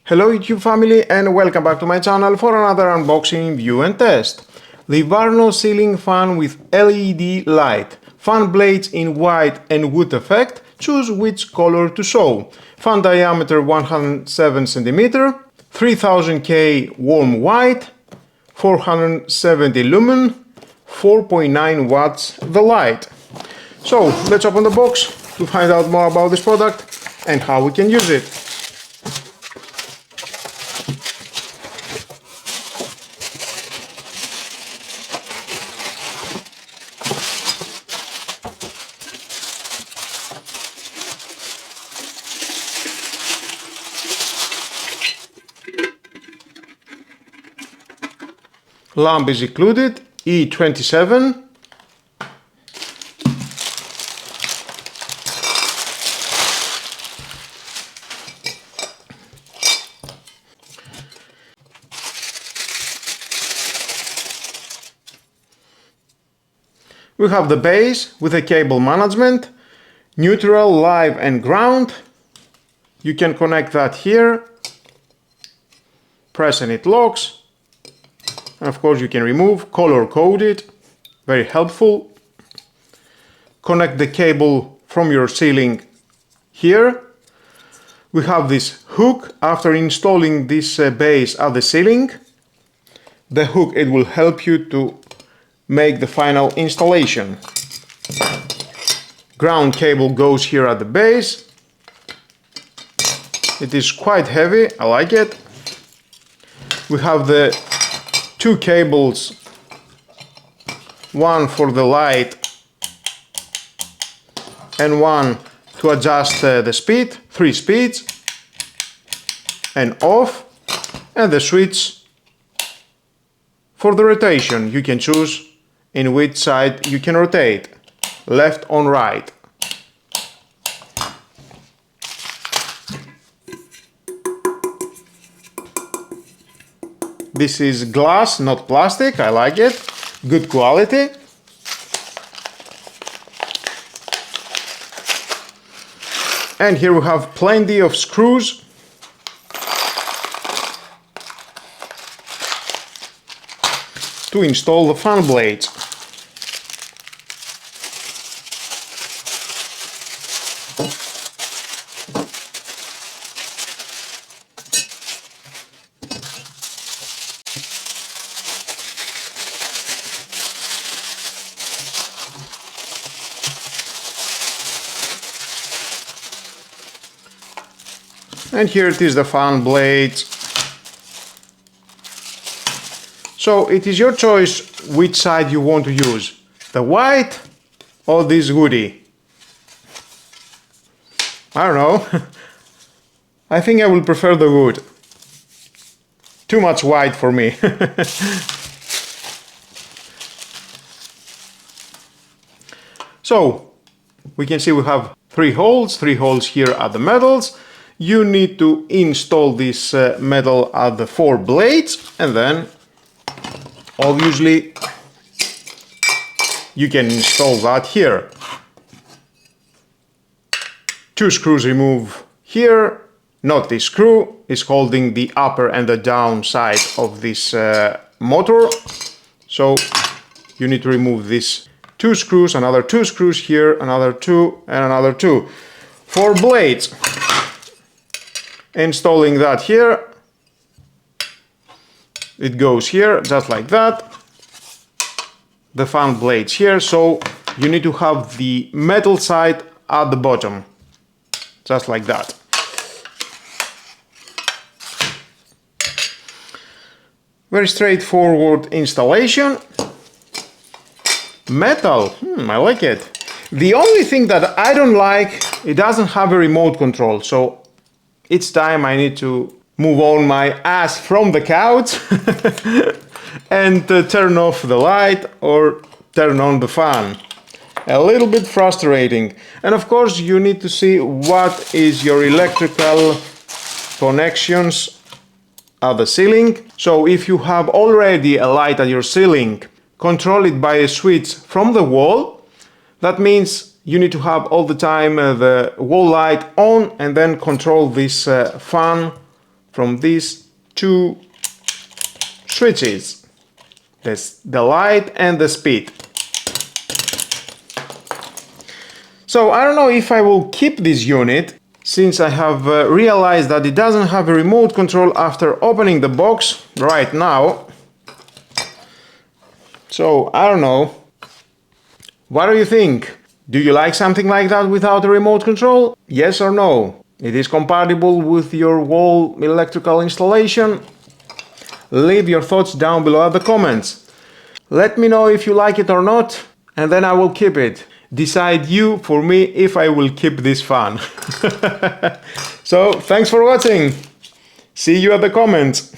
Hello YouTube family and welcome back to my channel for another unboxing, review and test. The Varno ceiling fan with LED light. Fan blades in white and wood effect. Choose which color to show. Fan diameter 107 cm, 3000K warm white, 470 lumen, 4.9 watts the light. So let's open the box to find out more about this product and how we can use it. Lamp is included, E27. We have the base with a cable management, neutral, live and ground. You can connect that here, press and it locks. And of course you can remove, color coded, very helpful. Connect the cable from your ceiling here. We have this hook. After installing this base at the ceiling, the hook, it will help you to make the final installation. Ground cable goes here at the base. It is quite heavy, I like it. We have the two cables, one for the light and one to adjust the speed, 3 speeds, and off, and the switch for the rotation. You can choose in which side you can rotate, left or right. This is glass, not plastic, I like it, good quality. And here we have plenty of screws. To install the fan blades. And here it is, the fan blades. So it is your choice which side you want to use, the white or this woody. I don't know. I think I will prefer the wood. Too much white for me. So we can see we have three holes here at the metals. You need to install this metal at the 4 blades, and then obviously you can install that here. 2 screws remove here. Not this screw is holding the upper and the down side of this motor. So you need to remove these 2 screws, another 2 screws here, another 2 and another 2. 4 blades. Installing that here. It goes here, just like that. The fan blades here, so you need to have the metal side at the bottom. Just like that. Very straightforward installation. Metal, I like it. The only thing that I don't like, it doesn't have a remote control, so each time I need to move on my ass from the couch and turn off the light or turn on the fan. A little bit frustrating. And of course you need to see what is your electrical connections at the ceiling. So if you have already a light at your ceiling, control it by a switch from the wall. That means you need to have all the time the wall light on and then control this fan from these two switches. That's the light and the speed. So I don't know if I will keep this unit, since I have realized that it doesn't have a remote control after opening the box right now. So I don't know. What do you think? Do you like something like that without a remote control? Yes or no? It is compatible with your wall electrical installation? Leave your thoughts down below in the comments. Let me know if you like it or not, and then I will keep it. Decide you for me if I will keep this fun. So, thanks for watching. See you at the comments.